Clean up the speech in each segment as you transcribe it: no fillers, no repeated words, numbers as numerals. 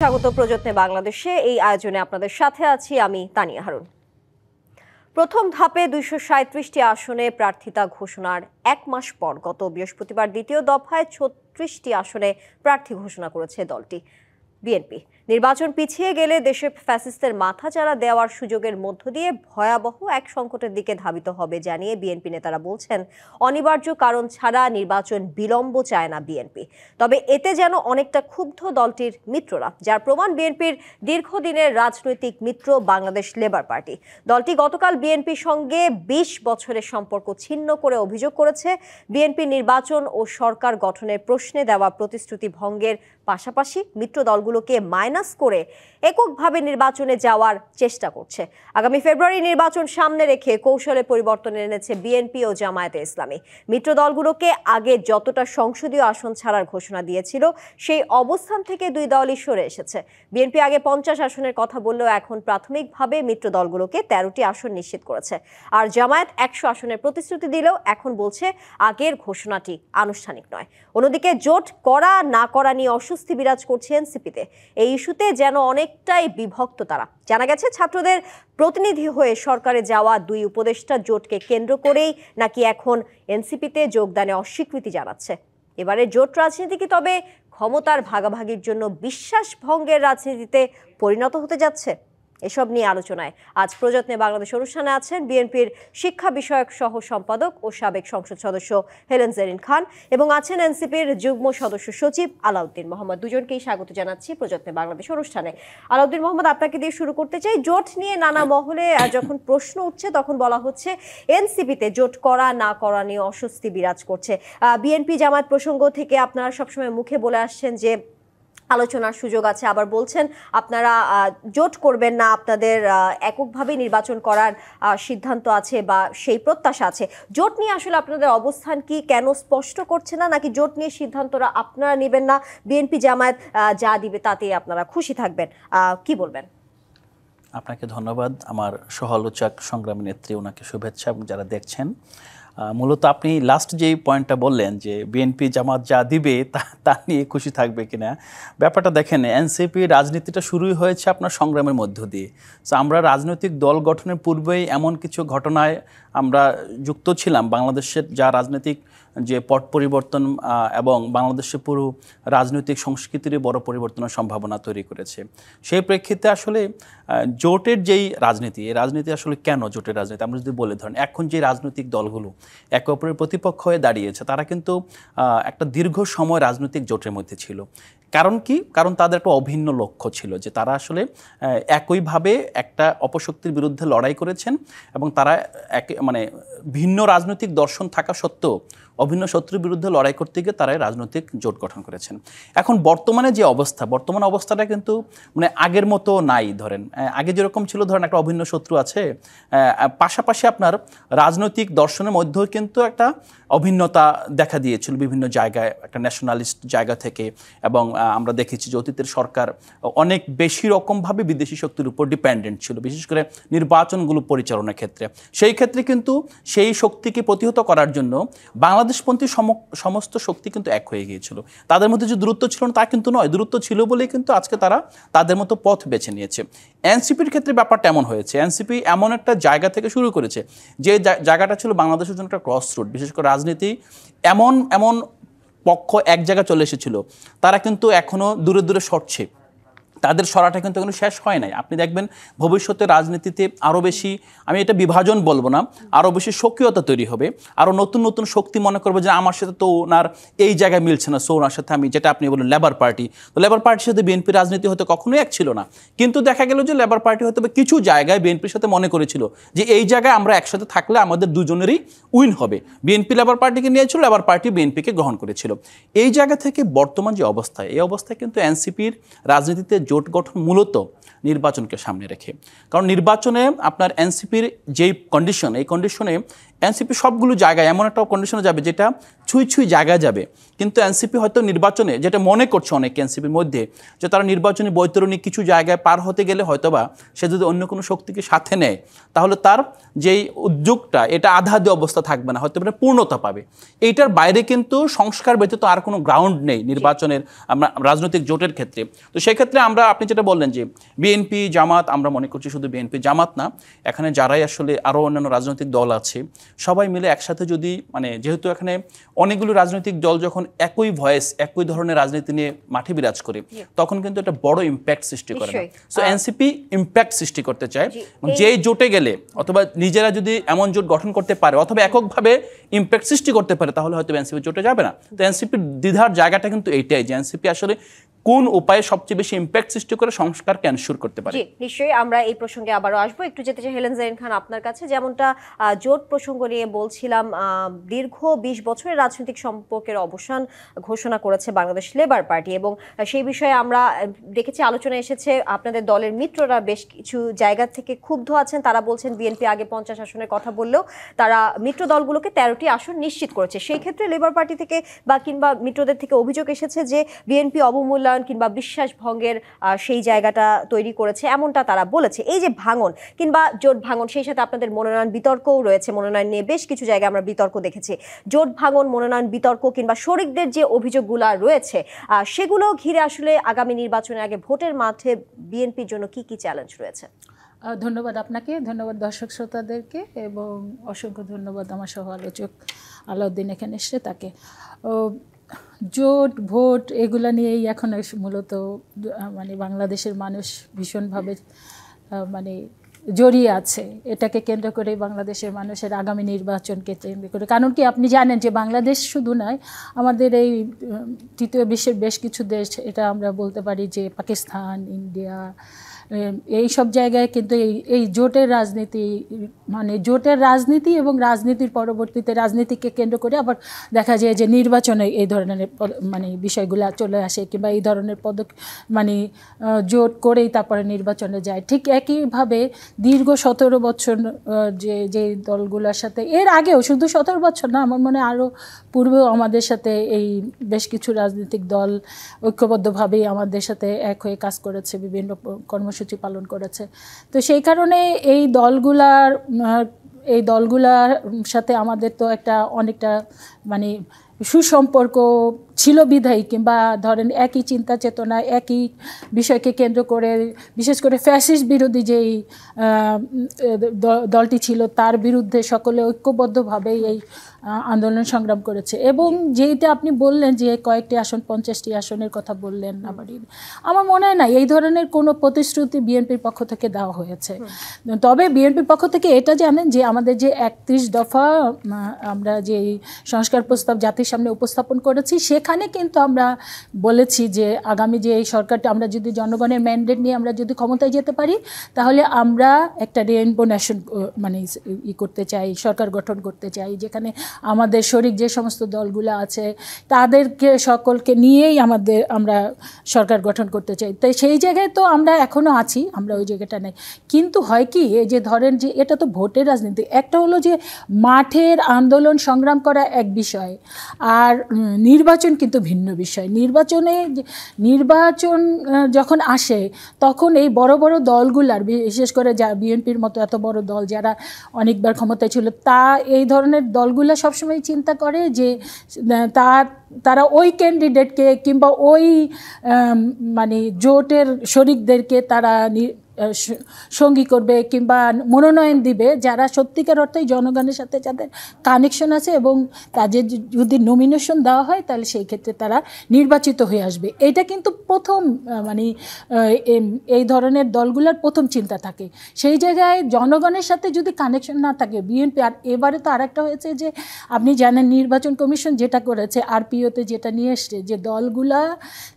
স্বাগত প্রযত্নে বাংলাদেশে। এই আয়োজনে আপনাদের সাথে আছি আমি তানিয়া হারুন। প্রথম ধাপে 237টি আসনে প্রার্থিতা ঘোষণার এক মাস পর গত বৃহস্পতিবার দ্বিতীয় দফায় 36টি আসনে প্রার্থী ঘোষণা করেছে দলটি বিএনপি। নির্বাচন পিছিয়ে গেলে দেশে ফ্যাসিস্টের মাথাচাড়া দেওয়ার সুযোগের মধ্য দিয়ে ভয়াবহ এক সংকটের দিকে ধাবিত হবে জানিয়ে বিএনপি নেতারা বলছেন, অনিবার্য কারণ ছাড়া নির্বাচন বিলম্ব চায় না বিএনপি। তবে এতে যেন অনেকটা ক্ষুব্ধ দলটির মিত্ররা, যার প্রমাণ বিএনপির দীর্ঘদিনের রাজনৈতিক মিত্র বাংলাদেশ লেবার পার্টি। দলটি গতকাল বিএনপির সঙ্গে 20 বছরের সম্পর্ক ছিন্ন করে অভিযোগ করেছে, বিএনপি নির্বাচন ও সরকার গঠনের প্রশ্নে দেওয়া প্রতিশ্রুতি ভঙ্গের পাশাপাশি মিত্র দলগুলোকে মাইনাস করে এককভাবে নির্বাচনে যাওয়ার চেষ্টা করছে। আগামী ফেব্রুয়ারি নির্বাচন সামনে রেখে কৌশলে পরিবর্তন এনেছে বিএনপি ও জামায়াতে ইসলামী। মিত্র দলগুলোকে আগে যতটা সংসদীয় আসন ছাড়ার ঘোষণা দিয়েছিল, সেই অবস্থান থেকে দুই দলই সরে এসেছে। বিএনপি আগে 50 আসনের কথা বললেও এখন প্রাথমিকভাবে মিত্র দলগুলোকে 13টি আসন নিশ্চিত করেছে। আর জামায়াত 100 আসনের প্রতিশ্রুতি দিলেও এখন বলছে আগের ঘোষণাটি আনুষ্ঠানিক নয়। অন্যদিকে জোট করা না করা নিয়ে অস্বস্তি বিরাজ করছে এনসিপিতে। এই ইস্যুতে যেন অনেকটাই বিভক্ত তারা। জানা গেছে, ছাত্রদের প্রতিনিধি হয়ে সরকারে যাওয়া দুই উপদেষ্টা জোটকে কেন্দ্র করেই নাকি এখন এনসিপিতে যোগদানে অস্বীকৃতি জানাচ্ছে। এবারে জোট রাজনীতি কি তবে ক্ষমতার ভাগাভাগির জন্য বিশ্বাস ভঙ্গের রাজনীতিতে পরিণত হতে যাচ্ছে? এসব নিয়ে আলোচনায় আজ প্রযত্নে বাংলাদেশ অনুষ্ঠানে আছেন বিএনপির শিক্ষা বিষয়ক সহ সম্পাদক ও সাবেক সংসদ সদস্য হেলেন জেরিন খান এবং আছেন এনসিপির যুগ্ম সদস্য সচিব আলাউদ্দিন মোহাম্মদ। দুজনকেই স্বাগত জানাচ্ছি প্রযত্নে বাংলাদেশ অনুষ্ঠানে। আলাউদ্দিন মোহাম্মদ, আপনাকে দিয়ে শুরু করতে চাই। জোট নিয়ে নানা মহলে যখন প্রশ্ন উঠছে তখন বলা হচ্ছে এনসিপিতে জোট করা না করা নিয়ে অস্বস্তি বিরাজ করছে। বিএনপি জামায়াত প্রসঙ্গ থেকে আপনারা সবসময় মুখে বলে আসছেন যে আলোচনার সুযোগ আছে, আবার বলছেন আপনারা জোট করবেন না, আপনাদের এককভাবে নির্বাচন করার সিদ্ধান্ত আছে বা সেই প্রত্যাশা আছে। জোট নিয়ে আসলে আপনাদের অবস্থান কি, কেন স্পষ্ট করছে না, নাকি জোট নিয়ে সিদ্ধান্তরা আপনারা নেবেন না, বিএনপি জামায়াত যা দিবে তাতেই আপনারা খুশি থাকবেন? কি বলবেন? আপনাকে ধন্যবাদ। আমার সহ-আলোচক সংগ্রামী নেত্রী, ওনাকে শুভেচ্ছা। এবং যারা দেখছেন, মূলত আপনি লাস্ট যেই পয়েন্টটা বললেন যে বিএনপি জামাত যা দিবে তা নিয়ে খুশি থাকবে কিনা, ব্যাপারটা দেখেন, এনসিপি রাজনীতিটা শুরুই হয়েছে আপনার সংগ্রামের মধ্য দিয়ে। সো আমরা রাজনৈতিক দল গঠনের পূর্বেই এমন কিছু ঘটনায় আমরা যুক্ত ছিলাম, বাংলাদেশের যা রাজনৈতিক যে পট পরিবর্তন এবং বাংলাদেশের পুরো রাজনৈতিক সংস্কৃতির বড় পরিবর্তনের সম্ভাবনা তৈরি করেছে। সেই প্রেক্ষিতে আসলে জোটের যেই রাজনীতি, এই রাজনীতি আসলে কেন জোটের রাজনীতি আমরা যদি বলে ধরেন, এখন যে রাজনৈতিক দলগুলো একে অপরের প্রতিপক্ষ হয়ে দাঁড়িয়েছে, তারা কিন্তু একটা দীর্ঘ সময় রাজনৈতিক জোটের মধ্যে ছিল। কারণ কি? কারণ তাদের একটা অভিন্ন লক্ষ্য ছিল যে তারা আসলে একইভাবে একটা অপশক্তির বিরুদ্ধে লড়াই করেছেন এবং তারা ভিন্ন রাজনৈতিক দর্শন থাকা সত্ত্বেও অভিন্ন শত্রুর বিরুদ্ধে লড়াই করতে গিয়ে তারাই রাজনৈতিক জোট গঠন করেছেন। এখন বর্তমানে যে বর্তমান অবস্থাটা কিন্তু আগের মতো নাই। ধরেন আগে যেরকম ছিল, ধরেন একটা অভিন্ন শত্রু আছে, পাশাপাশি আপনার রাজনৈতিক দর্শনের মধ্যেও কিন্তু একটা অভিন্নতা দেখা দিয়েছিল বিভিন্ন জায়গায়, একটা ন্যাশনালিস্ট জায়গা থেকে। এবং আমরা দেখেছি যে অতীতের সরকার অনেক বেশি রকমভাবে বিদেশি শক্তির উপর ডিপেন্ডেন্ট ছিল, বিশেষ করে নির্বাচনগুলো পরিচালনার ক্ষেত্রে। সেই ক্ষেত্রে কিন্তু সেই শক্তিকে প্রতিহত করার জন্য বাংলাদেশপন্থী সমস্ত শক্তি কিন্তু এক হয়ে গিয়েছিল। তাদের মধ্যে যে দূরত্ব ছিল না তা কিন্তু নয়, দূরত্ব ছিল বলেই কিন্তু আজকে তারা তাদের মতো পথ বেছে নিয়েছে। এনসিপির ক্ষেত্রে ব্যাপারটা এমন হয়েছে, এনসিপি এমন একটা জায়গা থেকে শুরু করেছে যে জায়গাটা ছিল বাংলাদেশের জন্য একটা ক্রস রুট। বিশেষ করে রাজনীতি এমন পক্ষ এক জায়গায় চলে এসেছিল, তারা কিন্তু এখনও দূরে দূরে সরছে, তাদের সরাটা কিন্তু এখনো শেষ হয় নাই। আপনি দেখবেন ভবিষ্যতে রাজনীতিতে আরও বেশি, আমি এটা বিভাজন বলবো না, আরও বেশি সক্রিয়তা তৈরি হবে। আরও নতুন নতুন শক্তি মনে করবে যে আমার সাথে তো ওনার এই জায়গায় মিলছে না, সো ওনার সাথে আমি, যেটা আপনি বললেন লেবার পার্টি, তো লেবার পার্টির সাথে বিএনপির রাজনীতি হয়তো কখনোই এক ছিল না, কিন্তু দেখা গেল যে লেবার পার্টি হয়তো কিছু জায়গায় বিএনপির সাথে মনে করেছিল যে এই জায়গায় আমরা একসাথে থাকলে আমাদের দুজনেরই উইন হবে। বিএনপি লেবার পার্টিকে নিয়েছিল, লেবার পার্টি বিএনপিকে গ্রহণ করেছিল। এই জায়গা থেকে বর্তমান যে অবস্থায়, এই অবস্থায় কিন্তু এনসিপির রাজনীতিতে জোট গঠন মূলত নির্বাচনকে সামনে রেখে। কারণ নির্বাচনে আপনার এনসিপির যেই কন্ডিশন, এই কন্ডিশনে এনসিপি সবগুলো জায়গায় এমন একটা কন্ডিশনে যাবে যেটা ছুঁই ছুঁই জায়গা যাবে। কিন্তু এনসিপি হয়তো নির্বাচনে, যেটা মনে করছে অনেকে এনসিপির মধ্যে, যে তারা নির্বাচনী বৈতরণী কিছু জায়গায় পার হতে গেলে হয়তোবা সে যদি অন্য কোনো শক্তিকে সাথে নেয় তাহলে তার যেই উদ্যোগটা এটা আধা আধি অবস্থা থাকবে না, হয়তো পূর্ণতা পাবে। এইটার বাইরে কিন্তু সংস্কার ব্যতীত আর কোনো গ্রাউন্ড নেই নির্বাচনের রাজনৈতিক জোটের ক্ষেত্রে। তো সেক্ষেত্রে আমরা, আপনি যেটা বললেন যে বিএনপি জামাত, আমরা মনে করছি শুধু বিএনপি জামাত না, এখানে যারাই আসলে আরও অন্যান্য রাজনৈতিক দল আছে সবাই মিলে একসাথে যদি, মানে যেহেতু এখানে অনেকগুলো রাজনৈতিক দল যখন একই ভয়েস একই ধরনের রাজনীতি নিয়ে মাঠে বিরাজ করে তখন কিন্তু একটা বড় ইম্প্যাক্ট সৃষ্টি করে না। সো এনসিপি ইম্প্যাক্ট সৃষ্টি করতে চায়, যেই জোটে গেলে অথবা নিজেরা যদি এমন জোট গঠন করতে পারে অথবা এককভাবে ইম্প্যাক্ট সৃষ্টি করতে পারে তাহলে হয়তো এনসিপি জোটে যাবে না। তো এনসিপির দ্বিধার জায়গাটা কিন্তু এইটাই যে এনসিপি আসলে কোন উপায়ে সবচেয়ে বেশি ইম্প্যাক্ট সৃষ্টি করে সংস্কারকে এনশিওর করতে পারে। জি নিশ্চয়ই, আমরা এই প্রসঙ্গে আবারও আসবো। একটু যেতে চাই হেলেন জারিন খান আপনার কাছে, যেমনটা জোট প্রসঙ্গ নিয়ে বলছিলাম, দীর্ঘ 20 বছরের রাজনৈতিক সম্পর্কের অবসান ঘোষণা করেছে বাংলাদেশ লেবার পার্টি, এবং সেই বিষয়ে আমরা দেখেছি আলোচনা এসেছে আপনাদের দলের মিত্ররা বেশ কিছু জায়গা থেকে ক্ষুব্ধ আছেন। তারা বলছেন বিএনপি আগে 50 আসনের কথা বললেও তারা মিত্র দলগুলোকে 13টি আসন নিশ্চিত করেছে। সেই ক্ষেত্রে লেবার পার্টি থেকে বা কিংবা মিত্রদের থেকে অভিযোগ এসেছে যে বিএনপি অবমূল্যায়ন কিংবা বিশ্বাস ভঙ্গের সেই জায়গাটা তৈরি করেছে, এমনটা তারা বলেছে। এই যে ভাঙন কিংবা জোট ভাঙন, সেই সাথে আপনাদের মনোনয়ন বিতর্কও রয়েছে, মনোনয়ন নিয়ে বেশ কিছু জায়গায় আমরা বিতর্ক দেখেছি। জোট ভাঙন, মনোনয়ন বিতর্ক কিংবা শরিকদের যে অভিযোগগুলো রয়েছে সেগুলো ঘিরে আসলে আগামী নির্বাচনের আগে ভোটের মাঠে বিএনপির জন্য কি কি চ্যালেঞ্জ রয়েছে? ধন্যবাদ আপনাকে, ধন্যবাদ দর্শক শ্রোতাদেরকে, এবং অসংখ্য ধন্যবাদ আমার সহ আলোচক আলাউদ্দিন এখানে এসে তাকে। জোট ভোট এগুলা নিয়েই এখন মূলত মানে বাংলাদেশের মানুষ ভীষণভাবে মানে জড়িয়ে আছে। এটাকে কেন্দ্র করে বাংলাদেশের মানুষের আগামী নির্বাচনকে কেন্দ্র করে, কারণ কি আপনি জানেন যে বাংলাদেশ শুধু নয়, আমাদের এই তৃতীয় বিশ্বের বেশ কিছু দেশ, এটা আমরা বলতে পারি যে পাকিস্তান, ইন্ডিয়া, এই সব জায়গায় কিন্তু এই জোটের রাজনীতি, মানে জোটের রাজনীতি এবং রাজনীতির পরবর্তীতে রাজনীতিকে কেন্দ্র করে আবার দেখা যায় যে নির্বাচনে এই ধরনের মানে বিষয়গুলো চলে আসে, কিংবা এই ধরনের মানে জোট করেই তারপরে নির্বাচনে যায়। ঠিক একইভাবে দীর্ঘ 17 বছর যে দলগুলোর সাথে, এর আগেও শুধু 17 বছর না, আমার মনে আরও পূর্বেও আমাদের সাথে এই বেশ কিছু রাজনৈতিক দল ঐক্যবদ্ধভাবেই আমাদের সাথে এক হয়ে কাজ করেছে, বিভিন্ন কর্মসূচি পালন করেছে। তো সেই কারণে এই দলগুলার সাথে আমাদের তো অনেকটা মানে সুসম্পর্ক ছিল বিধায়ী, কিংবা ধরেন একই চিন্তা চেতনা, একই বিষয়কে কেন্দ্র করে, বিশেষ করে ফ্যাসিস্ট বিরোধী যেই দলটি ছিল তার বিরুদ্ধে সকলে ঐক্যবদ্ধভাবে এই আন্দোলন সংগ্রাম করেছে। এবং যেইটা আপনি বললেন যে কয়েকটি আসন, 50টি আসনের কথা বললেন, আমার মনে হয় না এই ধরনের কোনো প্রতিশ্রুতি বিএনপির পক্ষ থেকে দেওয়া হয়েছে। তবে বিএনপির পক্ষ থেকে এটা জানেন যে আমাদের যে 31 দফা আমরা যে সংস্কার প্রস্তাব জাতির সামনে উপস্থাপন করেছি, সেখানে কিন্তু আমরা বলেছি যে আগামী যে এই সরকারটা, আমরা যদি জনগণের ম্যান্ডেট নিয়ে আমরা যদি ক্ষমতায় যেতে পারি তাহলে আমরা একটা রেইনবো নেশন মানে করতে চাই, সরকার গঠন করতে চাই, যেখানে আমাদের শরিক যে সমস্ত দলগুলো আছে তাদেরকে সকলকে নিয়েই আমরা সরকার গঠন করতে চাই। তাই সেই জায়গায় তো আমরা এখনও আছি, আমরা ওই জায়গাটা নেই। কিন্তু হয় কি, এই যে ধরেন যে এটা তো ভোটের রাজনীতি, একটা হলো যে মাঠের আন্দোলন সংগ্রাম করা এক বিষয়, আর নির্বাচন কিন্তু ভিন্ন বিষয়। নির্বাচন যখন আসে তখন এই বড় বড় দলগুলার, বিশেষ করে বিএনপির মতো এত বড় দল যারা অনেকবার ক্ষমতায় ছিল, এই ধরনের দলগুলো সবসময় চিন্তা করে যে তারা ওই ক্যান্ডিডেটকে কিংবা ওই মানে জোটের শরিকদেরকে তারা সঙ্গী করবে কিংবা মনোনয়ন দিবে যারা সত্যিকার অর্থে জনগণের সাথে যাদের কানেকশন আছে, এবং তাদের যদি নমিনেশন দেওয়া হয় তাহলে সেই ক্ষেত্রে তারা নির্বাচিত হয়ে আসবে। এটা কিন্তু প্রথম মানে এই ধরনের দলগুলোর প্রথম চিন্তা থাকে। সেই জায়গায় জনগণের সাথে যদি কানেকশন না থাকে বিএনপি, আর এবারে তো আরেকটা হয়েছে যে আপনি জানেন নির্বাচন কমিশন যেটা করেছে, আরপিওতে যেটা নিয়ে এসছে যে দলগুলা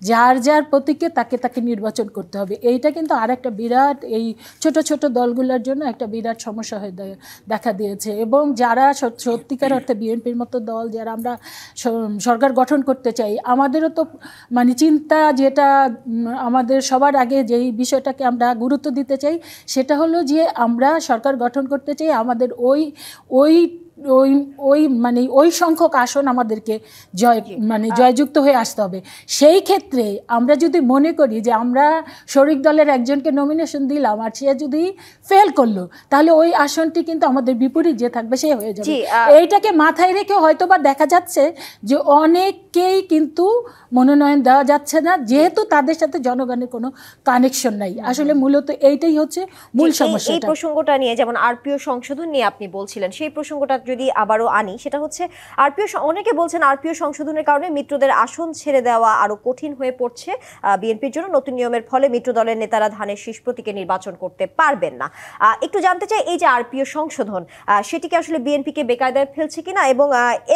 যার যার প্রতীকে তাকে নির্বাচন করতে হবে, এইটা কিন্তু আরেকটা বিরাট, এই ছোট ছোট দলগুলোর জন্য একটা বিরাট সমস্যা হয়ে দেখা দিয়েছে। এবং যারা সত্যিকার অর্থে বিএনপির মতো দল, যারা আমরা সরকার গঠন করতে চাই, আমাদেরও তো মানে চিন্তা, যেটা আমাদের সবার আগে যেই বিষয়টাকে আমরা গুরুত্ব দিতে চাই সেটা হলো যে আমরা সরকার গঠন করতে চাই আমাদের ওই ওই ওই মানে ওই সংখ্যক আসন আমাদেরকে জয়যুক্ত হয়ে আসতে হবে। সেই ক্ষেত্রে আমরা যদি মনে করি যে আমরা শরিক দলের একজনকে নমিনেশন দিলাম আর সে যদি ফেল করলো, তাহলে ওই আসনটি কিন্তু আমাদের বিপরীত যে থাকবে সে হয়ে যাবে। এইটাকে মাথায় রেখে হয়তো বা দেখা যাচ্ছে যে অনেককেই কিন্তু মনোনয়ন দেওয়া যাচ্ছে না, যেহেতু তাদের সাথে জনগণের কোনো কানেকশন নাই। আসলে মূলত এইটাই হচ্ছে মূল সমস্যা। এই প্রসঙ্গটা নিয়ে, যেমন আরপিও সংশোধন নিয়ে আপনি বলছিলেন, সেই প্রসঙ্গটা যদি আবারও আনি, সেটা হচ্ছে অনেকে বলছেন আরপিও সংশোধনের কারণে মিত্রদের আসন ছেড়ে দেওয়া আরো কঠিন হয়ে পড়ছে বিএনপির জন্য। নতুন নিয়মের ফলে মিত্র দলের নেতারা ধানের শীষ প্রতীকে নির্বাচন করতে পারবেন না। একটু জানতে চাই, এই যে আরপিও সংশোধন, সেটিকে আসলে বিএনপিকে বেকায়দায় ফেলছে কিনা এবং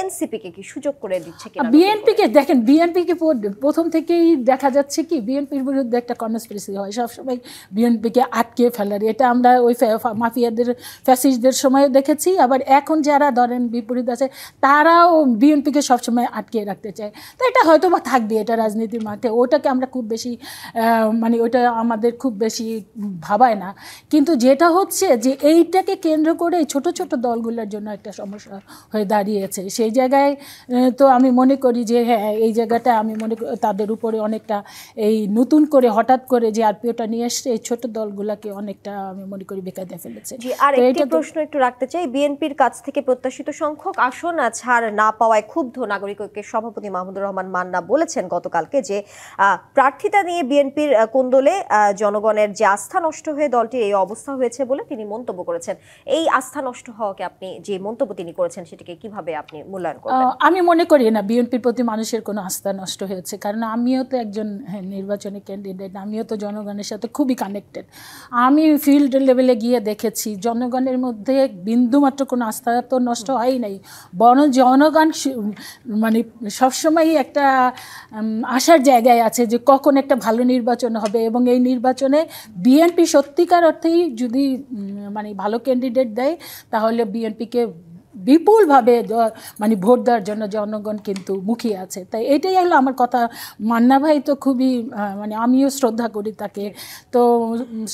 এনসিপিকে কি সুযোগ করে দিচ্ছে কিনা? বিএনপিকে দেখেন, বিএনপিকে প্রথম থেকেই দেখা যাচ্ছে কি বিএনপির বিরুদ্ধে একটা কনস্পিরেসি হয় সবসময় বিএনপিকে আটকে ফেলার। এটা আমরা ওই মাফিয়াদের ফ্যাসিস্টদের সময় দেখেছি, আবার এখন যারা ধরেন বিপরীত আছে তারাও বিএনপিকে সবসময় আটকে রাখতে চায়। তো এটা হয়তো বা থাকবে, এটা রাজনীতির মাঠে, ওটাকে আমরা খুব বেশি মানে ওটা আমাদের খুব বেশি ভাবায় না। কিন্তু যেটা হচ্ছে যে এইটাকে কেন্দ্র করে ছোট ছোট দলগুলোর জন্য একটা সমস্যা হয়ে দাঁড়িয়েছে। সেই জায়গায় তো আমি মনে করি যে হ্যাঁ, এই জায়গাটা আমি মনে করি তাদের উপরে অনেকটা এই নতুন করে হঠাৎ করে যে আরপিওটা নিয়ে এসছে এই ছোট দলগুলোকে অনেকটা আমি মনে করি বেকায়দায় ফেলেছে। আর একটি প্রশ্ন একটু রাখতে চাই, বিএনপির কাছ থেকে প্রত্যাশিত সংখ্যক আসন ছাড় না পাওয়ায় ক্ষুব্ধ নাগরিক ঐক্যের সভাপতি মাহমুদুর রহমান মান্না বলেছেন গতকালকে যে প্রার্থিতা নিয়ে বিএনপির কোন্দলে জনগণের যে আস্থা নষ্ট হয়ে দলটির এই অবস্থা হয়েছে বলে তিনি মন্তব্য করেছেন। এই আস্থা নষ্ট হওয়াকে আপনি, যে মন্তব্য তিনি করেছেন, সেটাকে কিভাবে আপনি মূল্যায়ন করবেন? আমি মনে করি না বিএনপির প্রতি মানুষের কোনো আস্থা নষ্ট হয়েছে, কারণ আমিও তো একজন নির্বাচনী ক্যান্ডিডেট, আমিও তো জনগণের সাথে খুবই কানেক্টেড। আমি ফিল্ড লেভেলে গিয়ে দেখেছি জনগণের মধ্যে বিন্দুমাত্র কোনো আস্থা তো নষ্ট হয়ই নাই, বরং জনগণ মানে সবসময়ই একটা আশার জায়গায় আছে যে কখন একটা ভালো নির্বাচন হবে, এবং এই নির্বাচনে বিএনপি সত্যিকার অর্থেই যদি মানে ভালো ক্যান্ডিডেট দেয় তাহলে বিএনপিকে বিপুলভাবে মানে ভোট দেওয়ার জন্য জনগণ কিন্তু মুখিয়ে আছে। তাই এটাই হলো আমার কথা। মান্না ভাই তো খুবই মানে আমিও শ্রদ্ধা করি তাকে, তো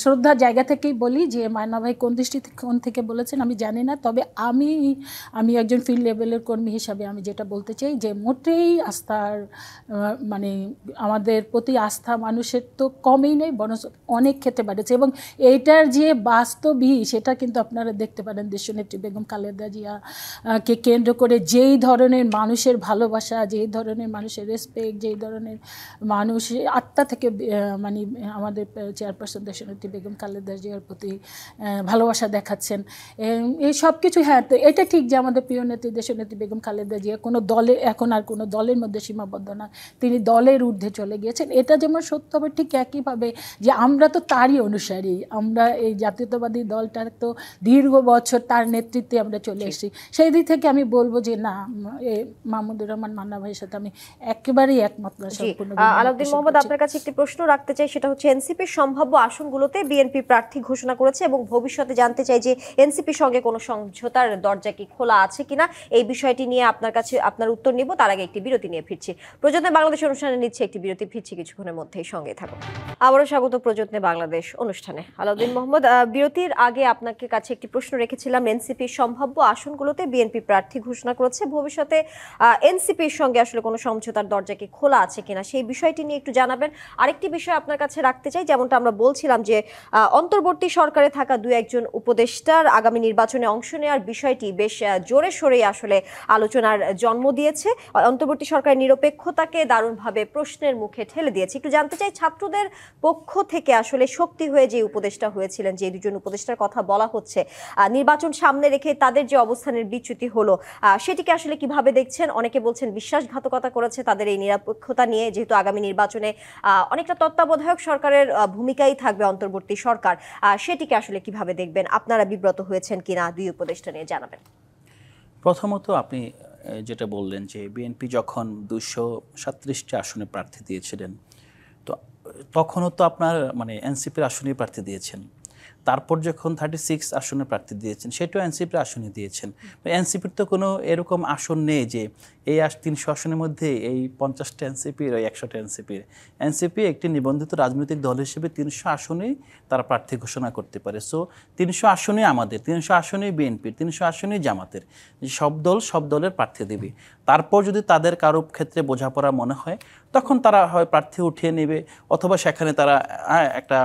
শ্রদ্ধার জায়গা থেকেই বলি যে মান্না ভাই কোন দৃষ্টিকোণ থেকে বলেছেন আমি জানি না, তবে আমি একজন ফিল্ড লেভেলের কর্মী হিসাবে আমি যেটা বলতে চাই যে মোটেই আস্থার মানে আমাদের প্রতি আস্থা মানুষের তো কমেই নেই, বরং অনেক ক্ষেত্রে বাড়েছে। এবং এইটার যে বাস্তবই সেটা কিন্তু আপনারা দেখতে পারেন দেশনেত্রী বেগম খালেদা জিয়া কে কেন্দ্র করে যেই ধরনের মানুষের ভালোবাসা, যেই ধরনের মানুষের রেসপেক্ট, যেই ধরনের মানুষের আত্মা থেকে মানে আমাদের চেয়ারপারসন দেশনেত্রী বেগম খালেদা জিয়ার প্রতি ভালোবাসা দেখাচ্ছেন, এই সব কিছু। হ্যাঁ, তো এটা ঠিক যে আমাদের প্রিয় নেত্রী দেশনেত্রী বেগম খালেদা জিয়া কোনো দলে এখন আর কোনো দলের মধ্যে সীমাবদ্ধ না, তিনি দলের ঊর্ধ্বে চলে গিয়েছেন। এটা যেমন সত্য হবে, ঠিক একইভাবে যে আমরা তো তারই অনুসারী, আমরা এই জাতীয়তাবাদী দলটার তো দীর্ঘ বছর তার নেতৃত্বে আমরা চলে এসেছি। সেই দিক থেকে আমি বলবো যে না, মাহমুদুর রহমান মান্না ভাইয়ের সাথে আমি একেবারেই একমত না। আলাউদ্দিন মোহাম্মদ, আপনার কাছে একটি প্রশ্ন রাখতে চাই, সেটা হচ্ছে এনসিপির সম্ভাব্য আসনগুলোতে বিএনপি প্রার্থী ঘোষণা করেছে এবং ভবিষ্যতে জানতে চাই যে এনসিপির সঙ্গে কোনো সমঝোতার দরজা কি খোলা আছে কিনা, এই বিষয়টি নিয়ে আপনার কাছে আপনার উত্তর নিব। তার আগে একটি বিরতি নিয়ে ফিরছি। প্রযত্নে বাংলাদেশ অনুষ্ঠানে নিচ্ছে একটি বিরতি, ফিরছি কিছুক্ষণের মধ্যেই, সঙ্গে থাকুন। আবারও স্বাগত প্রযত্নে বাংলাদেশ অনুষ্ঠানে। আলাউদ্দিন মোহাম্মদ, বিরতির আগে আপনাকে কাছে একটি প্রশ্ন রেখেছিলাম, এনসিপির সম্ভাব্য আসনগুলোতে বিএনপি প্রার্থী ঘোষণা করেছে, ভবিষ্যতে এনসিপির সঙ্গে আসলে কোনো সমঝোতার দরজা কি খোলা আছে কিনা, সেই বিষয়টি নিয়ে একটু জানাবেন। আরেকটি বিষয় আপনার কাছে রাখতে চাই, যেমনটা আমরা বলছিলাম যে অন্তর্বর্তী সরকারে থাকা দু একজন উপদেষ্টার আগামী নির্বাচনে অংশ নেওয়ার বিষয়টি বেশ জোরে সোরেই আসলে আলোচনার জন্ম দিয়েছে, অন্তর্বর্তী সরকারের নিরপেক্ষতাকে দারুণভাবে প্রশ্নের মুখে ঠেলে দিয়েছে। একটু জানতে চাই, ছাত্রদের পক্ষ থেকে আসলে শক্তি হয়ে যে উপদেষ্টা হয়েছিলেন, যে দুজন উপদেষ্টার কথা বলা হচ্ছে, নির্বাচন সামনে রেখে তাদের যে অবস্থানের বিচ্যুতি হলো, সেটিকে আসলে কিভাবে দেখছেন? অনেকে বলছেন বিশ্বাসঘাতকতা করেছে তাদের এই নিরপেক্ষতা নিয়ে, যেহেতু আগামী নির্বাচনে অনেকটা তত্ত্বাবধায়ক সরকারের ভূমিকাই থাকবে অন্তর্বর্তী সরকার, সেটিকে আসলে কিভাবে দেখবেন? আপনারা বিব্রত হয়েছেন কিনা দুই উপদেষ্টা নিয়ে জানাবেন। প্রথমত আপনি যেটা বললেন যে বিএনপি যখন 237টি আসনে প্রার্থী দিয়েছিলেন, তো তখনও তো আপনার মানে এনসিপির আসনেই প্রার্থী দিয়েছেন। তারপর যখন 36 আসনে প্রার্থী দিয়েছেন সেটাও এনসিপির আসনে দিয়েছেন। এনসিপির তো কোনো এরকম আসন নেই যে এই 300 আসনের মধ্যে এই 50টা এনসিপির ওই 100টা এনসিপির। এনসিপি একটি নিবন্ধিত রাজনৈতিক দল হিসেবে 300 আসনেই তারা প্রার্থী ঘোষণা করতে পারে। সো 300 আসনেই আমাদের, 300 আসনেই বিএনপির, 300 আসনেই জামাতের, সব দল সব দলের প্রার্থী দেবে। তারপর যদি তাদের কারো ক্ষেত্রে বোঝাপড়া মনে হয় তখন তারা হয় প্রার্থী উঠিয়ে নেবে অথবা সেখানে তারা একটা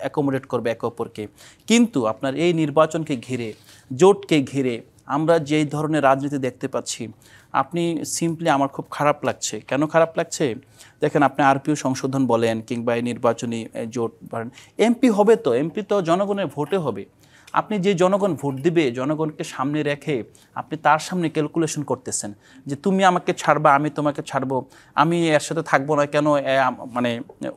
অ্যাকোমোডেট করবে একে অপরকে। কিন্তু আপনার এই নির্বাচনকে ঘিরে, জোটকে ঘিরে আমরা যেই ধরনের রাজনীতি দেখতে পাচ্ছি, আপনি সিম্পলি আমার খুব খারাপ লাগছে। কেন খারাপ লাগছে? দেখেন, আপনি আরপিও সংশোধন বলেন কিংবা এই নির্বাচনী জোট বলেন, এমপি হবে তো, এমপি তো জনগণের ভোটে হবে। আপনি যে জনগণ ভোট দিবে, জনগণকে সামনে রেখে আপনি তার সামনে ক্যালকুলেশন করতেছেন যে তুমি আমাকে ছাড়বা, আমি তোমাকে ছাড়বো, আমি এর সাথে থাকবো না কেন, মানে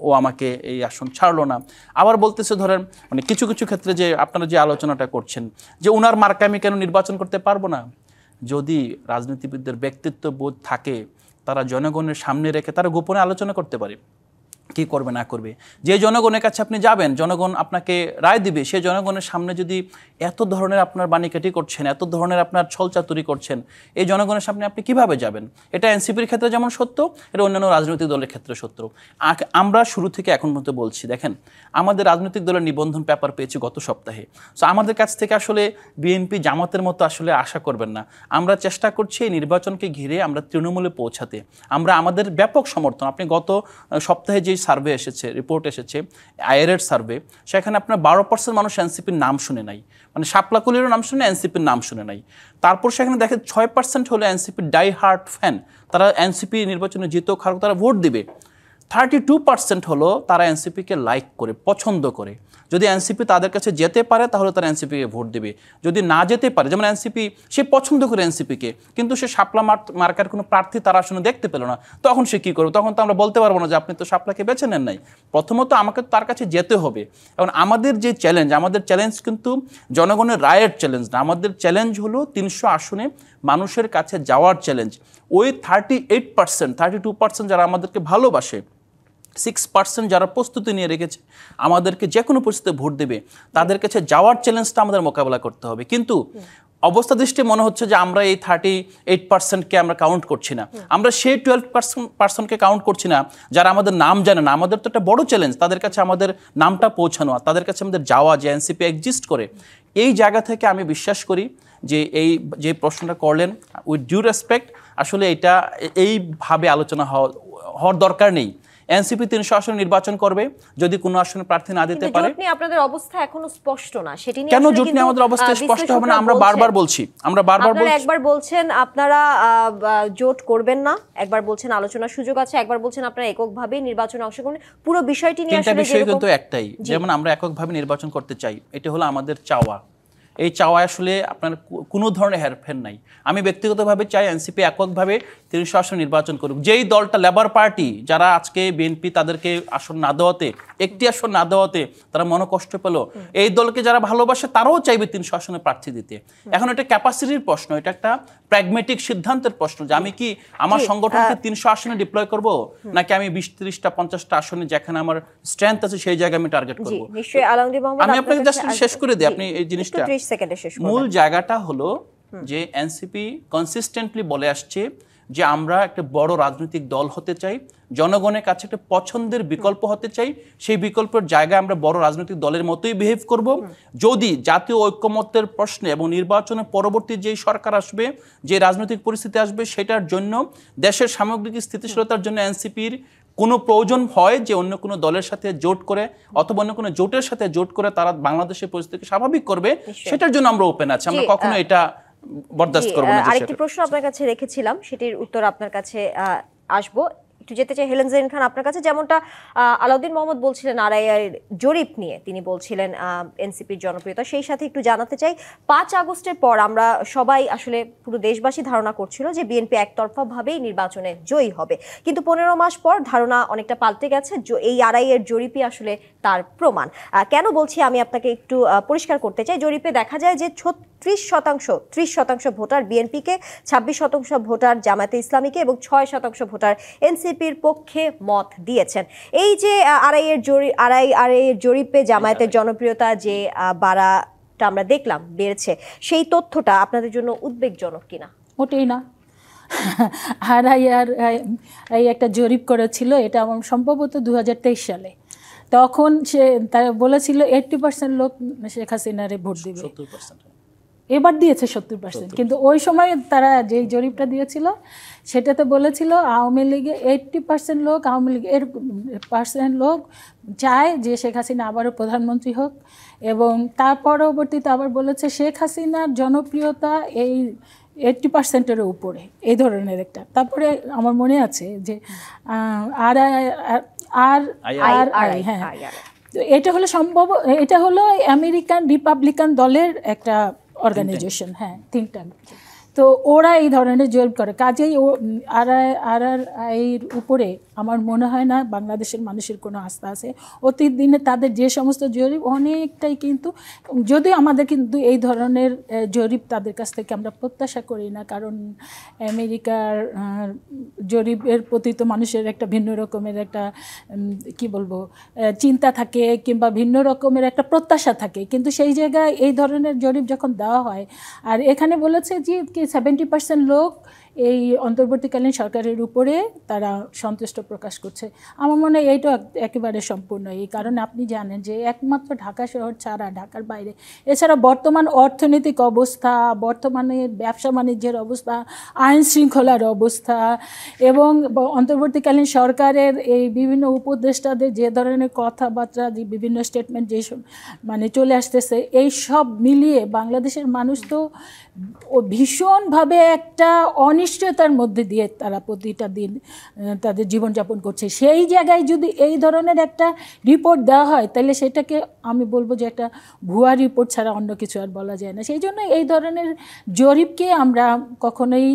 ও আমাকে এই আসন ছাড়লো না। আবার বলতেছে ধরেন মানে কিছু কিছু ক্ষেত্রে যে আপনারা যে আলোচনাটা করছেন যে উনার মার্কা আমি কেন নির্বাচন করতে পারবো না। যদি রাজনীতিবিদদের ব্যক্তিত্ব বোধ থাকে, তারা জনগণের সামনে রেখে তারা গোপনে আলোচনা করতে পারে কি করবে না করবে। যে জনগণের কাছে আপনি যাবেন, জনগণ আপনাকে রায় দিবে, সেই জনগণের সামনে যদি এত ধরনের আপনার বাণীকাটি করছেন, এত ধরনের আপনার ছলচাতুরি করছেন, এই জনগণের সামনে আপনি কিভাবে যাবেন? এটা এনসিপির ক্ষেত্রে যেমন সত্য, এটা অন্যান্য রাজনৈতিক দলের ক্ষেত্রে সত্য। আমরা শুরু থেকে এখন পর্যন্ত বলছি, দেখেন আমাদের রাজনৈতিক দলের নিবন্ধন পেপার পেয়েছি গত সপ্তাহে। সো আমাদের কাছ থেকে আসলে বিএনপি জামাতের মতো আসলে আশা করবেন না। আমরা চেষ্টা করছি এই নির্বাচনকে ঘিরে আমরা তৃণমূলে পৌঁছাতে। আমরা আমাদের ব্যাপক সমর্থন, আপনি গত সপ্তাহে যে সার্ভে এসেছে, রিপোর্ট এসেছে আইআরএর সার্ভে, সেখানে আপনার 12% মানুষ এনসিপির নাম শুনে নাই, মানে শাপলাকুলিরও নাম শুনে, এনসিপির নাম শুনে নাই। তারপর সেখানে দেখেন 6% হলো এনসিপির ডাই হার্ট ফ্যান, তারা এনসিপি নির্বাচনে জিতেও খারাপ তারা ভোট দিবে। 32% হলো তারা এনসিপিকে লাইক করে, পছন্দ করে। যদি এনসিপি তাদের কাছে যেতে পারে তাহলে তারা এনসিপিকে ভোট দেবে। যদি না যেতে পারে, যেমন এনসিপি সে পছন্দ করে এনসিপিকে, কিন্তু সে শাপলা মার্কার কোনো প্রার্থী তারা আসলে দেখতে পেল না, তখন সে কী করবে? তখন তো আমরা বলতে পারবো না যে আপনি তো শাপলাকে বেছে নেন নাই। প্রথমত আমাকে তার কাছে যেতে হবে। এবং আমাদের যে চ্যালেঞ্জ, আমাদের চ্যালেঞ্জ কিন্তু জনগণের রায়ের চ্যালেঞ্জ না, আমাদের চ্যালেঞ্জ হলো 300 আসনে মানুষের কাছে যাওয়ার চ্যালেঞ্জ। ওই 38%, 32% যারা আমাদেরকে ভালোবাসে, 6% যারা প্রস্তুতি নিয়ে রেখেছে আমাদেরকে যে কোনো পরিস্থিতিতে ভোট দেবে, তাদের কাছে যাওয়ার চ্যালেঞ্জটা আমাদের মোকাবেলা করতে হবে। কিন্তু অবস্থা দৃষ্টি মনে হচ্ছে যে আমরা এই 38%কে আমরা কাউন্ট করছি না, আমরা সেই 12%কে কাউন্ট করছি না যারা আমাদের নাম জানে না। আমাদের তো একটা বড় চ্যালেঞ্জ তাদের কাছে আমাদের নামটা পৌঁছানো, তাদের কাছে আমাদের যাওয়া, যে এনসিপি এক্সিস্ট করে। এই জায়গা থেকে আমি বিশ্বাস করি যে এই যে প্রশ্নটা করলেন, উইথ ডিউ রেসপেক্ট, আসলে এটা এইভাবে আলোচনা হওয়ার দরকার নেই। এনসিপি 300 আসনে নির্বাচন করবে, যদি কোনো আসনে প্রার্থী না দিতে পারে। জোট নিয়ে আপনাদের অবস্থা এখনো স্পষ্ট না, সেটি নিয়ে কেন জোট নিয়ে আমাদের অবস্থা স্পষ্ট হবে না? আমরা বারবার বলছি, একবার বলছেন আপনারা জোট করবেন না, একবার বলছেন আলোচনার সুযোগ আছে, একবার বলছেন আপনারা এককভাবে নির্বাচনে অংশগ্রহণ। পুরো বিষয়টি নিয়ে আসলে বিষয় কিন্তু একটাই, যেমন আমরা এককভাবে নির্বাচন করতে চাই, এটা হলো আমাদের চাওয়া। এই চাওয়া আসলে আপনার কোনো ধরনের হেরফের নাই। আমি ব্যক্তিগতভাবে চাই এনসিপি এককভাবে 300 আসন নির্বাচন করুক। যেই দলটা লেবার পার্টি, যারা আজকে বিএনপি তাদেরকে আসন না দেওয়াতে, একটি আসন না দেওয়াতে তারা মনোকষ্ট পেল, এই দলকে যারা ভালোবাসে তারাও চাইবে 300 আসনে প্রার্থী দিতে। এখন এটা ক্যাপাসিটির প্রশ্ন, এটা একটা প্র্যাগমেটিক সিদ্ধান্তের প্রশ্ন যে আমি কি আমার সংগঠনকে 300 আসনে ডিপ্লয় করব, নাকি আমি 20, 30টা, 50টা আসনে যেখানে আমার স্ট্রেংথ আছে সেই জায়গায় আমি টার্গেট করব। আমি আপনাকে জাস্ট শেষ করে দিই, আপনি এই জিনিসটা, মূল জায়গাটা হলো যে এনসিপি কনসিস্টেন্টলি বলে আসছে যে আমরা একটা বড় রাজনৈতিক দল হতে চাই, জনগণের কাছে একটা পছন্দের বিকল্প হতে চাই। সেই বিকল্পের জায়গায় আমরা বড় রাজনৈতিক দলের মতোই বিহেভ করব। যদি জাতীয় ঐক্যমত্যের প্রশ্নে এবং নির্বাচনের পরবর্তী যেই সরকার আসবে, যে রাজনৈতিক পরিস্থিতি আসবে, সেটার জন্য দেশের সামগ্রিক স্থিতিশীলতার জন্য এনসিপির কোনো প্রয়োজন হয় যে অন্য কোনো দলের সাথে জোট করে অথবা অন্য কোনো জোটের সাথে জোট করে তারা বাংলাদেশের পরিস্থিতিকে স্বাভাবিক করবে, সেটার জন্য আমরা ওপেন আছি। আমরা কখনো এটা বরদাস্ত করব না। আরেকটি প্রশ্ন আপনার কাছে রেখেছিলাম, সেটির উত্তর আপনার কাছে আসবো। একটু যেতে চাই হেলেন জেরিন খান আপনার কাছে। যেমনটা আলাউদ্দিন মোহাম্মদ বলছিলেন আরআইআর জরিপ নিয়ে, তিনি বলছিলেন এনসিপির জনপ্রিয়তা, সেই সাথে একটু জানাতে চাই 5 আগস্টের পর আমরা সবাই আসলে পুরো দেশবাসী ধারণা করছিল যে বিএনপি একতরফাভাবেই নির্বাচনে জয়ী হবে, কিন্তু 15 মাস পর ধারণা অনেকটা পাল্টে গেছে। এই আরআইআর জরিপই আসলে তার প্রমাণ। কেন বলছি আমি আপনাকে একটু পরিষ্কার করতে চাই। জরিপে দেখা যায় যে 30% ভোটার বিএনপিকে, 26% ভোটার জামায়াতে ইসলামীকে এবং 6% ভোটার এনসিপি এনসিপির পক্ষে মত দিয়েছেন। এই যে আড়াইয়ের জরিপে জামায়াতের জনপ্রিয়তা যে বাড়াটা আমরা দেখলাম বেড়েছে, সেই তথ্যটা আপনাদের জন্য উদ্বেগজনক কিনা? ওটাই না। এই একটা জরিপ করেছিল, এটা আমার সম্ভবত 2023 সালে। তখন সে বলেছিল 80% লোক শেখ হাসিনারে ভোট দিবে। 70%। এবার দিয়েছে 70%, কিন্তু ওই সময় তারা যে জরিপটা দিয়েছিল সেটাতে বলেছিল আওয়ামী লীগে 80% লোক, আওয়ামী লীগের % লোক চায় যে শেখ হাসিনা আবারও প্রধানমন্ত্রী হোক। এবং তার পরবর্তীতে আবার বলেছে শেখ হাসিনার জনপ্রিয়তা এই 80%-এর উপরে, এই ধরনের একটা। তারপরে আমার মনে আছে যে হ্যাঁ, তো এটা হলো সম্ভব, এটা হলো আমেরিকান রিপাবলিকান দলের একটা অর্গানাইজেশন, হ্যাঁ, থিঙ্ক ট্যাঙ্ক। তো ওরা এই ধরনের জরিপ করে, কাজেই এর উপরে আমার মনে হয় না বাংলাদেশের মানুষের কোনো আস্থা আছে। অতীত দিনে তাদের যে সমস্ত জরিপ অনেকটাই, কিন্তু যদিও আমাদের কিন্তু এই ধরনের জরিপ তাদের কাছ থেকে আমরা প্রত্যাশা করি না, কারণ আমেরিকার জরিপের প্রতি তো মানুষের একটা ভিন্ন রকমের একটা কি বলবো চিন্তা থাকে, কিংবা ভিন্ন রকমের একটা প্রত্যাশা থাকে। কিন্তু সেই জায়গায় এই ধরনের জরিপ যখন দেওয়া হয়, আর এখানে বলেছে যে 70% লোক এই অন্তর্বর্তীকালীন সরকারের উপরে তারা সন্তুষ্ট প্রকাশ করছে, আমার মনে হয় এইটা একেবারে সম্পূর্ণ। এই কারণে আপনি জানেন যে একমাত্র ঢাকা শহর ছাড়া, ঢাকার বাইরে এছাড়া বর্তমান অর্থনৈতিক অবস্থা, বর্তমানে ব্যবসা বাণিজ্যের অবস্থা, আইন শৃঙ্খলার অবস্থা, এবং অন্তর্বর্তীকালীন সরকারের এই বিভিন্ন উপদেষ্টাদের যে ধরনের কথাবার্তা, যে বিভিন্ন স্টেটমেন্ট যেসব মানে চলে আসতেছে, এই সব মিলিয়ে বাংলাদেশের মানুষ তো ভীষণভাবে একটা অনিশ্চয়তার মধ্যে দিয়ে তারা প্রতিটা দিন তাদের জীবনযাপন করছে। সেই জায়গায় যদি এই ধরনের একটা রিপোর্ট দেওয়া হয়, তাহলে সেটাকে আমি বলবো যে একটা ভুয়া রিপোর্ট ছাড়া অন্য কিছু আর বলা যায় না। সেই জন্য এই ধরনের জরিপকে আমরা কখনোই,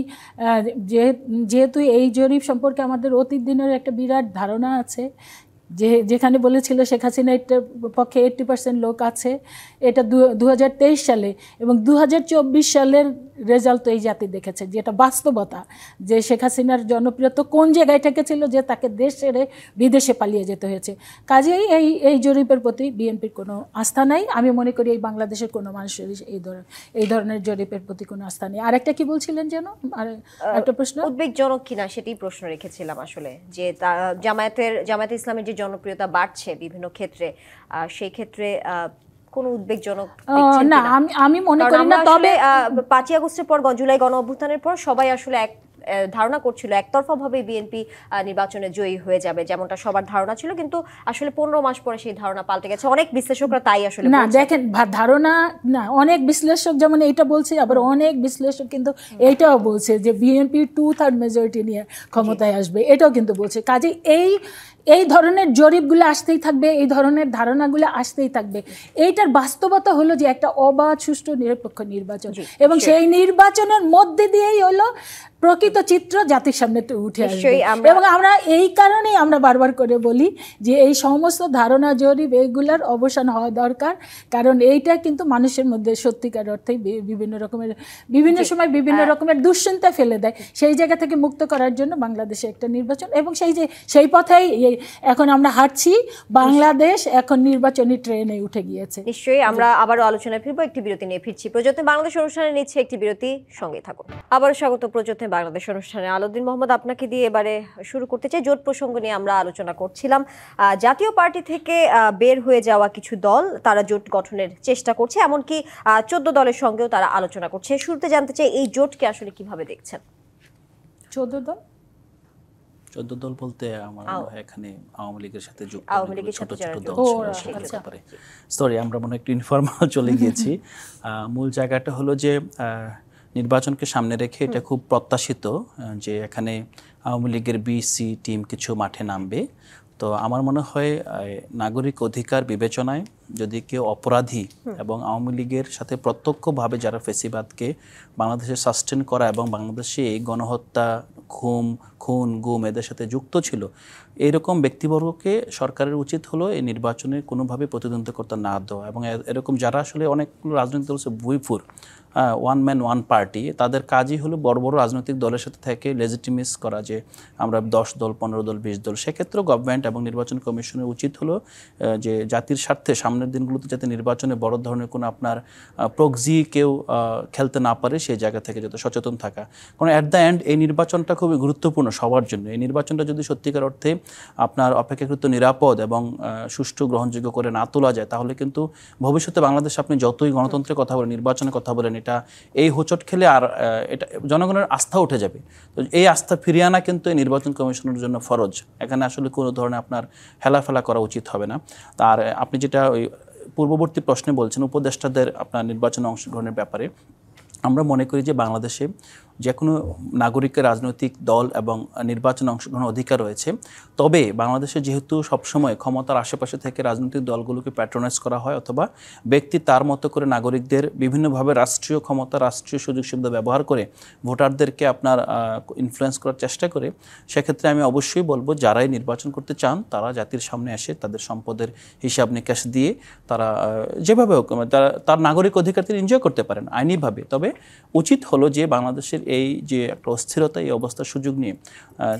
যেহেতু এই জরিপ সম্পর্কে আমাদের অতীত দিনের একটা বিরাট ধারণা আছে, যেখানে বলেছিল শেখ হাসিনা পক্ষে 80% লোক আছে, এটা 2023 সালে, এবং 2024 সালের রেজাল্ট তো এই জাতি দেখেছে, যেটা বাস্তবতা, যে শেখ হাসিনার জনপ্রিয়তা কোন জায়গায় ঠেকেছিল, যে তাকে দেশ ছেড়ে বিদেশে পালিয়ে যেতে হয়েছে। কাজেই এই জরিপের প্রতি বিএনপির কোনো আস্থা নাই। আমি মনে করি এই বাংলাদেশের কোনো মানুষের এই ধরনের জরিপের প্রতি কোনো আস্থা নেই। আর একটা কি বলছিলেন যেন, আর একটা প্রশ্ন, উদ্বেগজনক কিনা সেটাই প্রশ্ন রেখেছিলাম আসলে, যে জামায়াতে ইসলামের যে জনপ্রিয়তা বাড়ছে বিভিন্ন ক্ষেত্রে, সেই ক্ষেত্রে কোনো উদ্বেগজনক না, আমি মনে করি না। তবে 5ই আগস্টের পর, জুলাই গণ অভ্যুত্থানের পর সবাই আসলে এক ধারণা করছিল একতরফাভাবে বিএনপি নির্বাচনে জয়ী হয়ে যাবে, যেমনটা সবার ধারণা ছিল। কিন্তু আসলে 15 মাস পরে সেই ধারণা পাল্টে গেছে। অনেক বিশ্লেষকরা তাই আসলে না, দেখেন, ধারণা না, অনেক বিশ্লেষক যেমন এইটা বলছে, আবার অনেক বিশ্লেষক কিন্তু এইটাও বলছে যে বিএনপি 2/3 মেজরিটি নিয়ে ক্ষমতায় আসবে, এটাও কিন্তু বলছে। কাজে এই ধরনের জরিপগুলো আসতেই থাকবে, এই ধরনের ধারণাগুলো আসতেই থাকবে। এইটার বাস্তবতা হলো যে একটা অবাধ, সুষ্ঠু, নিরপেক্ষ নির্বাচন, এবং সেই নির্বাচনের মধ্যে দিয়েই হলো প্রকৃত চিত্র জাতির সামনে উঠে আসবে। এবং আমরা এই কারণেই আমরা বারবার করে বলি যে এই সমস্ত ধারণা জরিপ এইগুলার অবসান হওয়া দরকার, কারণ এইটা কিন্তু মানুষের মধ্যে সত্যিকার অর্থেই বিভিন্ন সময় বিভিন্ন রকমের দুশ্চিন্তা ফেলে দেয়। সেই জায়গা থেকে মুক্ত করার জন্য বাংলাদেশে একটা নির্বাচন, এবং সেই পথেই এখন আমরা হাঁটছি। বাংলাদেশ এখন নির্বাচনী ট্রেনে উঠে গিয়েছে। নিশ্চয়ই আমরা আবারও আলোচনায় ফিরবো, একটি বিরতি নিয়ে ফিরছি। প্রযত্নে বাংলাদেশ অনুষ্ঠানে নিচ্ছে একটি বিরতি, সঙ্গে থাকুন। আবারও স্বাগত প্রযত্নে বাংলাদেশ অনুষ্ঠানে। আলাউদ্দিন মোহাম্মদ, আপনাকে দিয়ে এবারে শুরু করতে চাই। জোট প্রসঙ্গ নিয়ে আমরা আলোচনা করছিলাম। জাতীয় পার্টি থেকে বের হয়ে যাওয়া কিছু দল তারা জোট গঠনের চেষ্টা করছে, এমনকি 14 দলের সঙ্গেও তারা আলোচনা করছে। শুরুতে জানতে চাই এই জোটকে আসলে কিভাবে দেখছেন? 14 দল বলতে আমার এখানে আওয়ামী লীগের সাথে যুক্ত ছোট ছোট দল সরি, আমরা মনে একটু ইনফরমাল চলে গিয়েছি। মূল জায়গাটা হলো যে নির্বাচনকে সামনে রেখে এটা খুব প্রত্যাশিত যে এখানে আওয়ামী লীগের বিসি টিম কিছু মাঠে নামবে। তো আমার মনে হয় নাগরিক অধিকার বিবেচনায় যদি কেউ অপরাধী এবং আওয়ামী লীগের সাথে প্রত্যক্ষভাবে যারা ফেসিবাদকে বাংলাদেশে সাস্টেন করা এবং বাংলাদেশে গণহত্যা, খুন, গুম এদের সাথে যুক্ত ছিল, এইরকম ব্যক্তিবর্গকে সরকারের উচিত হলো এই নির্বাচনে কোনোভাবে প্রতিদ্বন্দ্বিতা না দেওয়া, এবং এরকম যারা আসলে অনেকগুলো রাজনৈতিক দল হচ্ছে ভুইফুর, ওয়ান ম্যান ওয়ান পার্টি, তাদের কাজই হলো বড় বড় রাজনৈতিক দলের সাথে থেকে লেজিটিমিস করা যে আমরা 10 দল 15 দল 20 দল। সেক্ষেত্রেও গভর্নমেন্ট এবং নির্বাচন কমিশনের উচিত হলো যে জাতির স্বার্থে সামনের দিনগুলোতে যাতে নির্বাচনে বড় ধরনের কোনো আপনার প্রক্সি কেউ খেলতে না পারে সেই জায়গা থেকে যাতে সচেতন থাকা। কারণ অ্যাট দ্য এন্ড এই নির্বাচনটা খুবই গুরুত্বপূর্ণ সবার জন্য। এই নির্বাচনটা যদি সত্যিকার অর্থে আপনার অপেক্ষাকৃত নিরাপদ এবং সুষ্ঠু গ্রহণযোগ্য করে না তোলা যায়, তাহলে কিন্তু ভবিষ্যতে বাংলাদেশে আপনি যতই গণতন্ত্রের কথা বলেন, নির্বাচনের কথা বলেন, এটা এই হোঁচট খেলে আর এটা জনগণের আস্থা উঠে যাবে। তো এই আস্থা ফিরিয়ে আনা কিন্তু এই নির্বাচন কমিশনের জন্য ফরজ। এখানে আসলে কোনো ধরনের আপনার হেলাফেলা করা উচিত হবে না। আর আপনি যেটা ওই পূর্ববর্তী প্রশ্নে বলছেন উপদেষ্টাদের আপনার নির্বাচনে অংশগ্রহণের ব্যাপারে, আমরা মনে করি যে বাংলাদেশে যে কোনো নাগরিকের রাজনৈতিক দল এবং নির্বাচনে অংশগ্রহণের অধিকার রয়েছে। তবে বাংলাদেশে যেহেতু সবসময় ক্ষমতার আশেপাশে থেকে রাজনৈতিক দলগুলোকে প্যাট্রোনাইজ করা হয়, অথবা ব্যক্তি তার মতো করে নাগরিকদের বিভিন্নভাবে রাষ্ট্রীয় ক্ষমতা, রাষ্ট্রীয় সুযোগ সুবিধা ব্যবহার করে ভোটারদেরকে আপনার ইনফ্লুয়েন্স করার চেষ্টা করে, সেক্ষেত্রে আমি অবশ্যই বলবো যারাই নির্বাচন করতে চান তারা জাতির সামনে এসে তাদের সম্পদের হিসাব নিকাশ দিয়ে তারা যেভাবে হোক তার নাগরিক অধিকার তিনি এনজয় করতে পারেন আইনিভাবে। তবে উচিত হলো যে বাংলাদেশের এই যে একটা অস্থিরতা, এই অবস্থার সুযোগ নিয়ে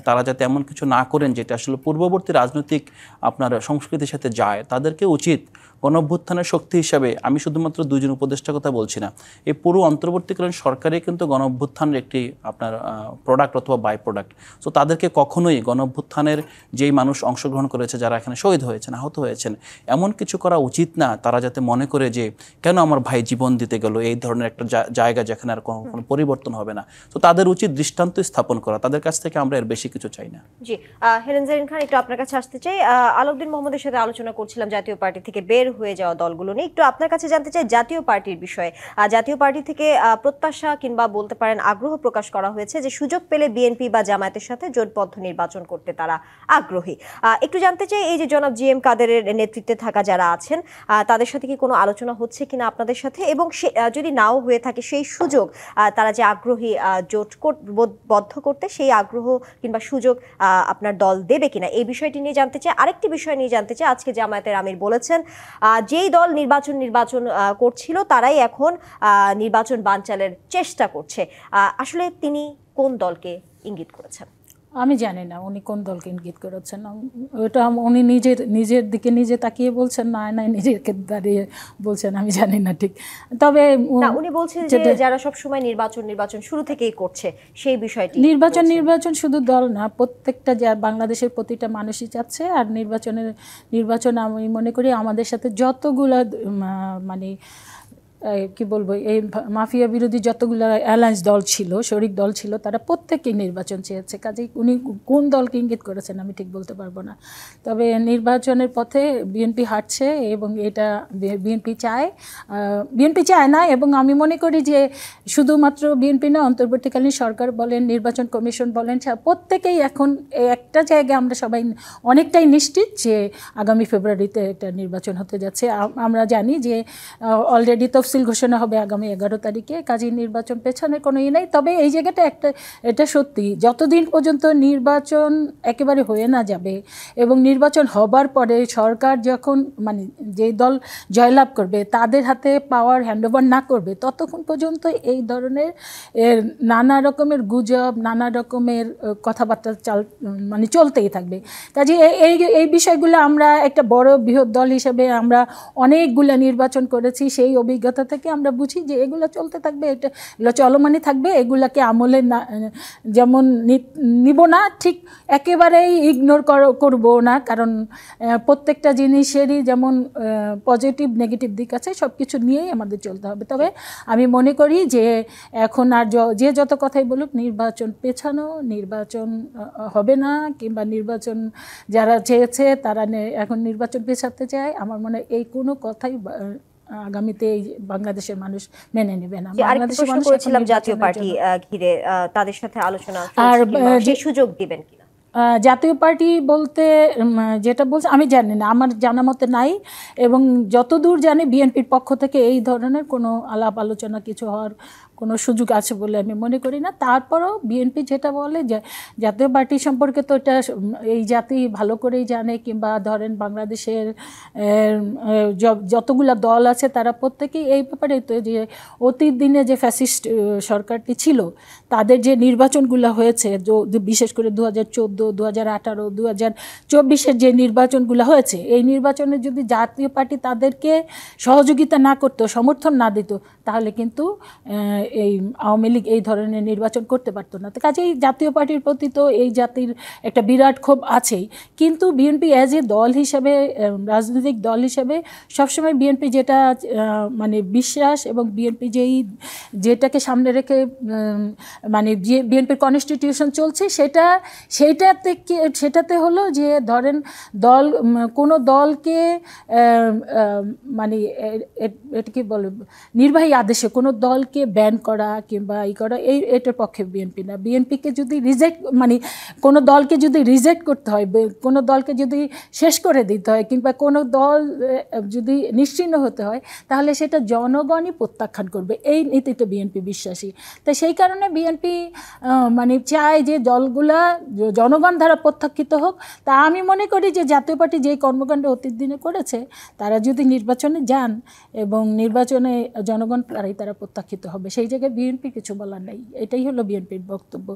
তারা যাতে এমন কিছু না করেন যেটা আসলে পূর্ববর্তী রাজনৈতিক আপনার সংস্কৃতির সাথে যায়। তাদেরকে উচিত গণঅভ্যুত্থানের শক্তি হিসাবে, আমি শুধুমাত্র দুজন উপদেষ্টার কথা বলছি না, এই পুরো অন্তর্বর্তীকালীন সরকারই কিন্তু গণঅভ্যুত্থানের একটি আপনার প্রোডাক্ট অথবা বাই প্রোডাক্ট। সো তাদেরকে কখনোই গণঅভ্যুত্থানের যেই মানুষ অংশগ্রহণ করেছে, যারা এখানে শহীদ হয়েছেন, আহত হয়েছেন, এমন কিছু করা উচিত না তারা যাতে মনে করে যে কেন আমার ভাই জীবন দিতে গেল, এই ধরনের একটা জায়গা যেখানে আর কোনো পরিবর্তন হবে না। তো তাদের উচিত দৃষ্টান্ত স্থাপন করা। তাদের কাছ থেকে আমরা এর বেশি কিছু চাই না। জি, হেলেন জারিন খান, একটু আপনার কাছে আসতে চাই। আলাউদ্দিন মোহাম্মদের সাথে আলোচনা করছিলাম জাতীয় পার্টি থেকে বের হয়ে যাওয়া দলগুলো নিয়ে। একটু আপনার কাছে জানতে চাই জাতীয় পার্টির বিষয়ে। জাতীয় পার্টি থেকে প্রত্যাশা কিংবা বলতে পারেন আগ্রহ প্রকাশ করা হয়েছে যে সুযোগ পেলে বিএনপি বা জামায়াতের সাথে জোটবদ্ধ নির্বাচন করতে তারা আগ্রহী। একটু জানতে চাই এই যে জনাব জি এম কাদেরের নেতৃত্বে থাকা যারা আছেন তাদের সাথে কি কোনো আলোচনা হচ্ছে কিনা আপনাদের সাথে, এবং যদি নাও হয়ে থাকে সেই সুযোগ তারা যে আগ্রহী জোটবদ্ধ করতে, সেই আগ্রহ কিংবা সুযোগ আপনার দল দেবে কিনা, এই বিষয়টি নিয়ে জানতে চাই। আরেকটি বিষয় নিয়ে জানতে চাই, আজকে জামায়াতের আমির বলেছেন যেই দল নির্বাচন করছিল তারাই এখন নির্বাচন বানচালের চেষ্টা করছে। আসলে তিনি কোন দলকে ইঙ্গিত করেছেন? আমি জানি না উনি কোন দলকে ইঙ্গিত করেছেন। ওটা উনি নিজের দিকে নিজে তাকিয়ে বলছেন না নিজেকে দাঁড়িয়ে বলছেন, আমি জানি না ঠিক। তবে উনি বলছেন যে যারা সব সময় নির্বাচন শুরু থেকেই করছে সেই বিষয়টি। নির্বাচন শুধু দল না, প্রত্যেকটা বাংলাদেশের প্রতিটা মানুষই চাচ্ছে। আর নির্বাচন আমি মনে করি আমাদের সাথে যতগুলা মানে কি বলবো, এই মাফিয়া বিরোধী যতগুলো অ্যালায়েন্স দল ছিল, শরিক দল ছিল, তারা প্রত্যেকেই নির্বাচন চেয়েছে। কাজেই উনি কোন দলকে ইঙ্গিত করেছেন আমি ঠিক বলতে পারবো না। তবে নির্বাচনের পথে বিএনপি হাঁটছে এবং এটা বিএনপি চায় না। এবং আমি মনে করি যে শুধুমাত্র বিএনপি না, অন্তর্বর্তীকালীন সরকার বলেন, নির্বাচন কমিশন বলেন, প্রত্যেকেই এখন একটা জায়গায় আমরা সবাই অনেকটাই নিশ্চিত যে আগামী ফেব্রুয়ারিতে একটা নির্বাচন হতে যাচ্ছে। আমরা জানি যে অলরেডি তফসিল ঘোষণা হবে আগামী 11 তারিখে। কাজেই নির্বাচন পেছনে কোনো নাই। তবে এই জায়গাটা এটা সত্যি, যতদিন পর্যন্ত নির্বাচন একেবারে হয়ে না যাবে এবং নির্বাচন হবার পরে সরকার যখন মানে যে দল জয়লাভ করবে তাদের হাতে পাওয়ার হ্যান্ডওভার না করবে, ততক্ষণ পর্যন্ত এই ধরনের নানা রকমের গুজব, নানা রকমের কথাবার্তা মানে চলতেই থাকবে। কাজে এই বিষয়গুলো আমরা একটা বড় বৃহৎ দল হিসেবে আমরা অনেকগুলো নির্বাচন করেছি, সেই অভিজ্ঞতা থেকে আমরা বুঝি যে এগুলো চলতে থাকবে, এগুলো চলমানই থাকবে। এগুলাকে আমলে না যেমন নিব না, ঠিক একেবারেই ইগনোর করব না, কারণ প্রত্যেকটা জিনিসেরই যেমন পজিটিভ নেগেটিভ দিক আছে, সব কিছু নিয়েই আমাদের চলতে হবে। তবে আমি মনে করি যে এখন আর যে যত কথাই বলুক, নির্বাচন পেছানো, নির্বাচন হবে না, কিংবা নির্বাচন যারা চেয়েছে তারা এখন নির্বাচন পেছাতে চায়, আমার মনে হয় এই কোনো কথাই আগামীতে বাংলাদেশের মানুষ মেনে নেবে না। বাংলাদেশের মানুষ করেছিলাম জাতীয় পার্টি ঘিরে তাদের সাথে আলোচনা আর যে সুযোগ দিবেন কিনা। জাতীয় পার্টি বলতে যেটা বলছে আমি জানি না, আমার জানা মতে নাই। এবং যতদূর জানি বিএনপির পক্ষ থেকে এই ধরনের কোনো আলাপ আলোচনা কিছু হওয়ার কোনো সুযোগ আছে বলে আমি মনে করি না। তারপরও বিএনপি যেটা বলে যে জাতীয় পার্টি সম্পর্কে তো এটা এই জাতি ভালো করেই জানে, কিংবা ধরেন বাংলাদেশের যতগুলো দল আছে তারা প্রত্যেকেই এই ব্যাপারে তো যে অতীত দিনে যে ফ্যাসিস্ট সরকারটি ছিল তাদের যে নির্বাচনগুলো হয়েছে, বিশেষ করে 2014, 2018, 2024-এর যে নির্বাচনগুলো হয়েছে, এই নির্বাচনে যদি জাতীয় পার্টি তাদেরকে সহযোগিতা না করতো, সমর্থন না দিত, তাহলে কিন্তু এই আওয়ামী লীগ এই ধরনের নির্বাচন করতে পারতো না। তো কাজেই জাতীয় পার্টির প্রতি তো এই জাতির একটা বিরাট ক্ষোভ আছেই। কিন্তু বিএনপি অ্যাজ এ দল হিসেবে, রাজনৈতিক দল হিসেবে সবসময় বিএনপি যেটা মানে বিশ্বাস, এবং বিএনপি যেটাকে সামনে রেখে মানে যে বিএনপির কনস্টিটিউশন চলছে সেটাতে হলো যে ধরেন কোনো দলকে মানে এটা কি বলে, নির্বাহী আদেশে কোনো দলকে ব্যান করা কিংবা করা, এটার পক্ষে বিএনপি না। বিএনপিকে যদি মানে কোনো দলকে যদি রিজেক্ট করতে হয়, কোনো দলকে যদি শেষ করে দিতে হয়, কিংবা কোনো দল যদি নিশ্চিহ্ন হতে হয়, তাহলে সেটা জনগণই প্রত্যাখ্যান করবে, এই নীতিতে বিএনপি বিশ্বাসী। তাই সেই কারণে বিএনপি মানে চায় যে দলগুলা জনগণ দ্বারা প্রত্যাখ্যিত হোক। তা আমি মনে করি যে জাতীয় পার্টি যেই কর্মকাণ্ড অতীত দিনে করেছে, তারা যদি নির্বাচনে যান এবং নির্বাচনে জনগণ তারা প্রত্যাখ্যিত হবে, সেই জায়গায় বিএনপি কিছু বলার নেই। এটাই হলো বিএনপির বক্তব্য।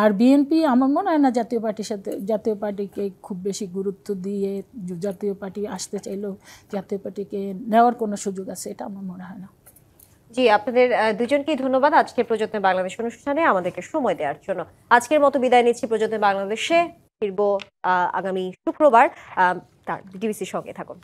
আর বিএনপি আমার মনে হয় না জাতীয় পার্টিকে খুব বেশি গুরুত্ব দিয়ে জাতীয় পার্টি আসতে চাইলেও জাতীয় পার্টিকে নেওয়ার কোনো সুযোগ আছে, এটা আমার মনে হয় না। জি, আপনাদের দুজনকেই ধন্যবাদ আজকের প্রযত্নে বাংলাদেশ অনুষ্ঠানে আমাদেরকে সময় দেওয়ার জন্য। আজকের মতো বিদায় নিচ্ছি প্রযত্নে বাংলাদেশে। ফিরবো আগামী শুক্রবার। তার ডিবিসির সঙ্গে থাকুন।